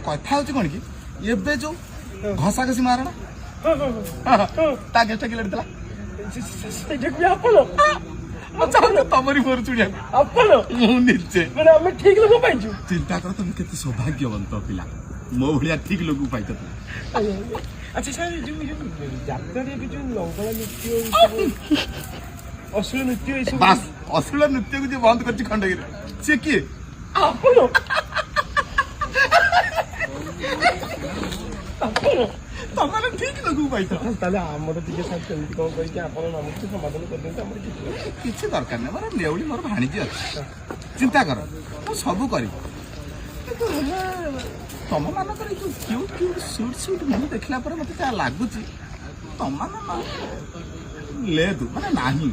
କଥା ହଉଛି କଣ କି ଏବେ ଯୋଉ ଘଷା ଘଷି ମାରଣା ତା ଗେଷ୍ଟ କିଏ ଲଢିଥିଲା ତମରି ମୋର ଚୁଡିଆ ମୁଁ ନିଜେ ଆମେ ଠିକ ଲୋକ ପାଇଛୁ। ଚିନ୍ତା କର ତମେ କେତେ ସୌଭାଗ୍ୟବନ୍ତ ପିଲା ମୋ ଭଳିଆ ଠିକ ଲୋକ ପାଇଛ। ଆଚ୍ଛା ସାର୍ ଯୋଉ ଯାତ୍ରାରେ ଏବେ ଯୋଉ ଲଙ୍ଗଳା ନୃତ୍ୟ ଅଶ୍ଳୀଳ ନୃତ୍ୟ ଏସବୁ ବାସ୍ ଅଶ୍ଳୀଳ ନୃତ୍ୟକୁ ଯିଏ ବନ୍ଦ କରିଛି ଖଣ୍ଡଗିରି ସେ କିଏ ଆପଣ ତମେ ଠିକ ଲୋକକୁ ପାଇଛ। ତାହେଲେ ଆମର ଟିକେ ସାର୍ କେମିତି କଣ କହିକି ଆପଣ ନାମକୁ ସମାଧାନ କରିଦିଅନ୍ତୁ ଆମର କିଛି ଦରକାର ନାହିଁ ମୋର ନେଉଳି ମୋର ଭାଣିଜି ଅଛି ଚିନ୍ତା କର ମୁଁ ସବୁ କରିବି କିନ୍ତୁ ତମ ମାନଙ୍କର ଯୋଉ କ୍ୟୁଟ୍ କ୍ୟୁଟ୍ ସୁଟ୍ ସୁଟ୍ ମୁଁ ଦେଖିଲା ପରେ ମତେ ଯାହା ଲାଗୁଛି ତମମାନଙ୍କ ଲେଦୁ ମାନେ ନାହିଁ।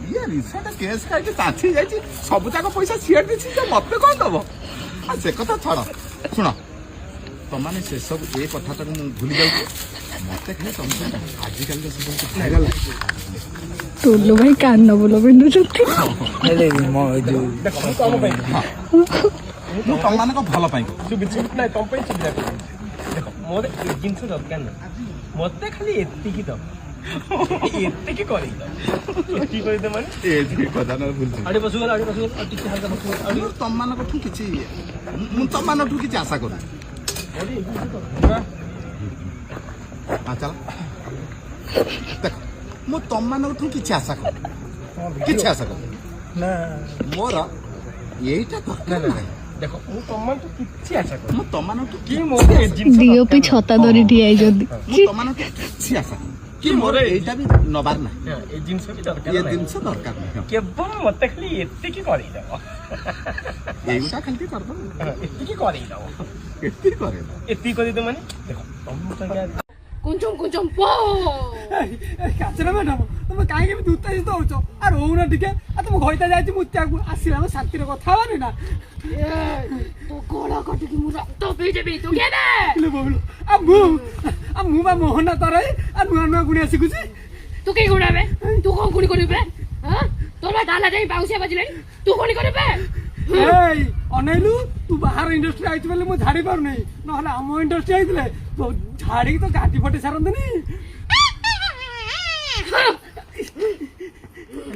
ଇଏ ରିସେଣ୍ଟ କେସ୍ ଖାଇକି ଚାଛି ଯାଇଛି ସବୁ ଯାକ ପଇସା ସିଏ ଦେଇଛି ଯେ ମତେ କଣ ଦବ ଆଉ ସେ କଥା ଛାଡ଼ ଶୁଣ ତମାନେ ସେସବୁ ଏ କଥାଟାକୁ ମୁଁ ଭୁଲି ଯାଉଛି ମତେ ଖାଲି ତମ ଆଜିକାଲି ତ ସବୁ ଭାଇରାଲ ଟୁଲୁ ଭାଇ କାନ ବୋଲ ପିନ୍ଧୁଛନ୍ତି ମୁଁ ତମମାନଙ୍କ ଭଲ ପାଇଁ ନାଇଁ ତମ ପାଇଁ ଚିନ୍ତା କରୁଛି ଦେଖ ମୋର ଏ ଜିନିଷ ଦରକାର ନାହିଁ ମତେ ଖାଲି ଏତିକି ଦବ ଏତିକି କରିଦବ ଏତିକି କରିଦେ ମାନେ ଏତିକି କଥା ନା ଭୁଲଛି ଆଡେ ବସୁଗଲ ଟିକେ ହାଲକା ବସୁଗଲ ମୁଁ ତମମାନଙ୍କଠୁ କିଛି ମୁଁ ତମମାନଙ୍କଠୁ କିଛି ଆଶା କରୁଛି ଚାଲ ଦେଖ ମୁଁ ତମମାନଙ୍କଠୁ କିଛି ଆଶା କରୁଛି କିଛି ଆଶା କରୁଛି ନା ମୋର ଏଇଟା ଦରକାର ନାହିଁ। ଦେଖ ମୁଁ ତମଠୁ କିଛି ଆଶା କରୁଛି ମୁଁ ତମମାନଙ୍କଠୁ କି ମୋର ଏ ଜିନିଷ ଡିଓପି ଛତା ଧରି ଠିଆ ହେଇଛନ୍ତି। ମୁଁ ତମମାନଙ୍କୁ କିଛି ଆଶା କି ମୋର ଏଇଟା ବି ନବାର ନାହିଁ ଏ ଜିନିଷ ବି ଦରକାର ଏ ଜିନିଷ ଦରକାର ନାହିଁ କେବଳ ମତେ ଖାଲି ଏତିକି କରେଇଦବ ଏଇଟା ଖାଲି କରିଦବ ଏତିକି କରେଇଦବ ଏତିକି କରେ ଏତିକି କରିଦେ ମାନେ ଦେଖ ତମ କୁଞ୍ଚୁମ୍ କୁଞ୍ଚୁମ୍ ପୋ କାଚରା ମ୍ୟାଡାମ ତମେ କାହିଁକି ଏମିତି ଉତ୍ତେଜିତ ହଉଛ ଆଉ ରହୁନା ଟିକେ ଆଉ ତମ ଘଇତା ଯାଇଛି ମୁତ୍ୟାକୁ ଆସିଲା ଆମେ ଶାନ୍ତିରେ କଥା ହବାନି ନା ତୋ ଗଳ କଟିକି ମୁଁ ରକ୍ତ ପିଇଦେବି ତୁ କେବେ ଆଉ ମୁଁ ବା ମୋହନା ତରାଇ ଆଉ ନୂଆ ନୂଆ ଗୁଣିଆ ଶିଖୁଛି ତୁ କି ଗୁଣାବେ ତୁ କଣ ଗୁଣି କରିବେ তোর ভাই ডালা যাই বাউসিয়া বাজিলেনি তু কোনি করবে এই অনাইলু তু বাহার ইন্ডাস্ট্রি আইছ বলে মু ঝাড়ি পার নাই নহলে আম ইন্ডাস্ট্রি আইতলে তো ঝাড়ি তো গাটি ফটে সারন্তনি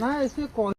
না এসে